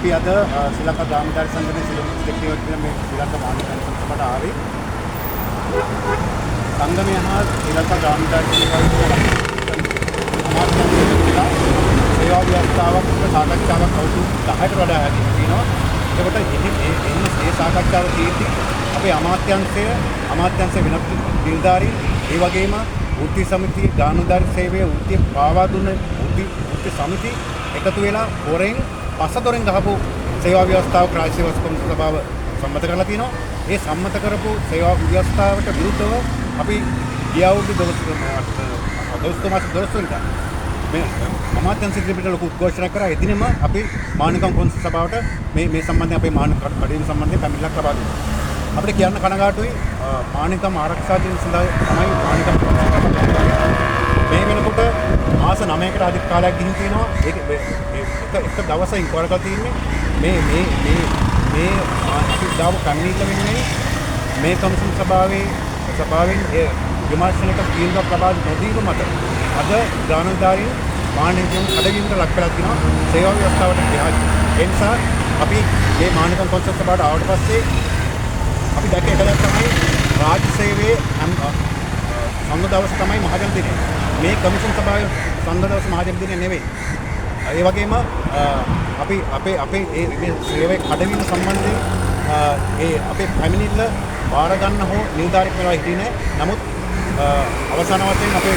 අපි අද ශ්‍රී ලංකා ග්‍රාමීය සංගමයේ සිලෙක්ටිව් කියන මේ ශ්‍රී ලංකා මානව සංගමයට ආවේ. සංගමය හා ශ්‍රී ලංකා ග්‍රාමීය සේවා ව්‍යවස්ථාවක් සාකච්ඡාවක් අවුරුදු 10කට වඩා හැදිලා තියෙනවා. ඒකට මේ සාකච්ඡාව තියෙද්දි අපේ අමාත්‍යාංශයේ වෙනත් නිලධාරීන් ඒ වගේම වෘත්ති සමිතිය ගානුදාරි සේවයේ වෘත්ති පාවා දුන්න වෘත්ති සමිති එකතු වෙලා හොරෙන් පසදොරෙන් ගහපු සේවා ව්‍යවස්ථාව රාජ්‍ය සේවා කොමිසම සභාව සම්මත කරලා තිනවා. ඒ සම්මත කරපු සේවා ව්‍යවස්ථාවට විරුද්ධව අපි ගිය අවුරුදු 12 වෙනිදා මේ අමාත්‍යාංශ ඉදිරියට ලොකු උද්ඝෝෂණයක් කරා. එදිනෙම අපි මානවකම් කොමිසම සභාවට මේ සම්බන්ධයෙන් අපේ මානව කඩින් සම්බන්ධයෙන් පැමිණිල්ලක් ලබා දුන්නා. අපිට කියන්න කනගාටුයි මානවකම් ආරක්ෂා කිරීම සඳහා තමයි මානවකම් මේ වෙනකොට මාස 9කට අධික කාලයක් ගිහින් තියෙනවා. ඒක එක දවසකින් කරකලා තියෙන්නේ මේ අපි දාව පැමිණිල්ල වෙන්නේ මේ කොමිසම් සභාවෙන් විමර්ශනයක තීන්දුවක් ලබා නොදීම මත අද ගානධාරීන් මානවකම් කඩවීමට ලක් වෙලා තියෙනවා සේවා ව්‍යවස්ථාවට ගියා. ඒ නිසා අපි මේ මානවකම් කොමිසම් සභාවට ආවට පස්සේ අපි දැක්ක එක දෙයක් තමයි රාජ්‍ය සේවයේ සම්ම දවස් තමයි මහජන දිනය. මේ කොමිසම් සභාවේ සම්ම දවස් මහජන දිනය නෙවෙයි. ඒ වගේම අපි අපේ මේ සේවයේ කඩවීම සම්බන්ධයෙන් අපේ පැමිණිල්ල බාර ගන්න හෝ නිලධාරියෙක් වෙලා හිටියේ නැහැ. නමුත් අවසාන වශයෙන් අපේ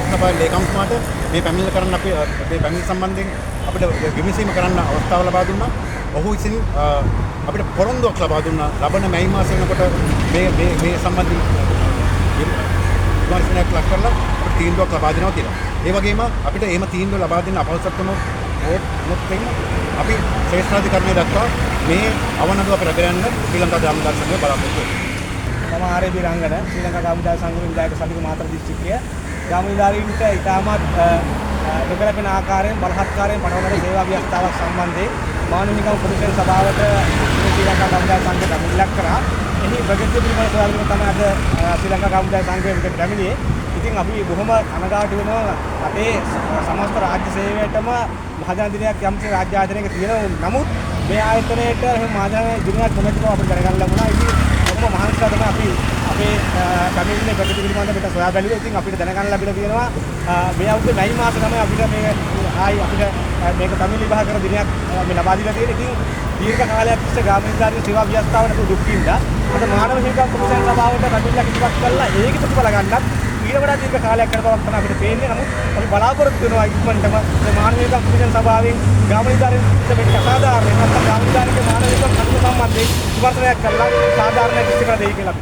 සභාවේ ලේකම්තුමාට මේ පැමිණිල්ල කරන්න අපේ පැමිණිල්ල සම්බන්ධයෙන් අපිට විමසීම කරන්න අවස්ථාව ලබා දුන්නා. ඔහු විසින් අපිට පොරොන්දුවක් ලබා දුන්නා. ලබන මැයි මාසෙ වෙනකොට මේ සම්බන්ධයෙන් විමර්ශනයක් ලක් කරලා අපිට තීන්දුවක් ලබා දෙනවා කියලා. ඒ වගේම අපිට එහෙම තීන්දුව ලබා දෙන්න අපහසුතාවම අපි ශ්‍රේෂ්ඨාධිකරණය දක්වා මේ අවනදුව අප රැගෙන යන්න ශ්‍රී ලංකා ග්‍රාමීය සංගමය බලාපොරොත්තු වෙනවා. මම ආරේ බිරංගන ශ්‍රී ලංකා ග්‍රාමීය සංගමයේ විධායක සමිති මාතර දිස්ත්‍රික්කයේ ග්‍රාමීයධාරීන්ට ඉතාමත් දෙකලපෙන ආකාරයෙන් බලහත්කාරයෙන් පටවන සේවා ව්‍යවස්ථාවක් සම්බන්ධයෙන් මානවිකව කොමිසම් සභාවට ශ්‍රී ලංකා ග්‍රාමීය සංගමයට අනුලක් කරා. එහි ප්‍රගතිය පිළිබඳව සොයාගෙන තමයි අද ශ්‍රී ලංකා ග්‍රාමීය සංගමයට පැමිණියේ. ඉතින් අපි බොහොම කනගාටු වෙනවා අපේ සමස්ත රාජ්‍ය සේවයටම මහජන දිනයක් යම්කිසි රාජ්‍ය ආයතනයක තියෙනවා. නමුත් මේ ආයතනයේට එහෙම මහජන දිනයක් කොමැති බව අපිට දැනගන්න ලැබුණා. ඉතින් බොහොම මහන්සිලා තමයි අපි අපේ පැමිණිල්ලේ ප්‍රගතිය පිළිබඳව පිට සොයා බැලුවේ. ඉතින් අපිට දැනගන්න ලැබිලා තියෙනවා මේ අවුරුද්දේ මැයි මාසෙ තමයි අපිට මේක පැමිණිලි විභාග කර දිනයක් මේ ලබා දීලා තියෙන්නේ. ඉතින් දීර්ඝ කාලයක් තිස්සේ ග්‍රාමීය සේවා ව්‍යවස්ථාවට දුක් විඳා අද මානව හිමිකම් කොමිසම් සභාවට පැමිණිල්ලක් ඉදිරිපත් කළා. ඒක ප්‍රතිඵල ගන්නත් ඊට වඩා දීර්ඝ කාලයක් යන බවක් තමයි අපිට පේන්නේ. නමුත් අපි බලාපොරොත්තු වෙනවා ඉක්මනටම මේ මානව හිමිකම් කොමිසම් සභාවෙන් ග්‍රාමීයධාරීන් මේ අසාධාරණ නැත්නම් ග්‍රාමීයධාරීන්ගේ මානව හිමිකම් කටයුතු සම්බන්ධයෙන් විමර්ශනයක් කරලා සාධාරණයක් ඉස්ත කර දෙයි කියලා.